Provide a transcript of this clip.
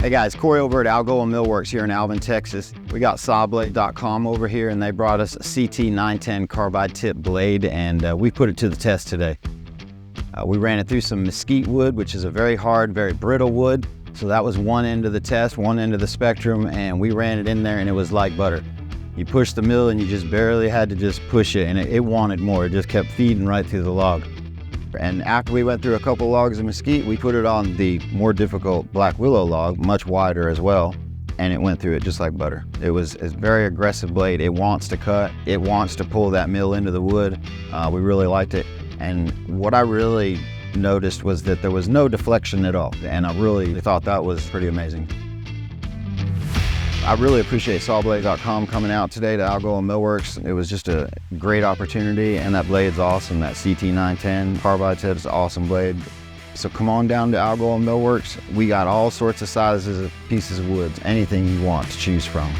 Hey guys, Corey over at Algoa Millworks here in Alvin, Texas. We got Sawblade.com over here and they brought us a Q910 Carbide-Tipped Blade and we put it to the test today. We ran it through some mesquite wood, which is a very hard, very brittle wood. So that was one end of the test, one end of the spectrum, and we ran it in there and it was like butter. You push the mill and you just barely had to just push it and it wanted more. It just kept feeding right through the log. And after we went through a couple logs of mesquite, we put it on the more difficult black willow log, much wider as well, and it went through it just like butter. It was a very aggressive blade. It wants to cut, it wants to pull that mill into the wood. We really liked it. And what I really noticed was that there was no deflection at all, and I really thought that was pretty amazing. I really appreciate Sawblade.com coming out today to Algoa Millworks. It was just a great opportunity, and that blade's awesome. That Q910 Carbide-Tipped is an awesome blade. So come on down to Algoa Millworks. We got all sorts of sizes of pieces of wood, anything you want to choose from.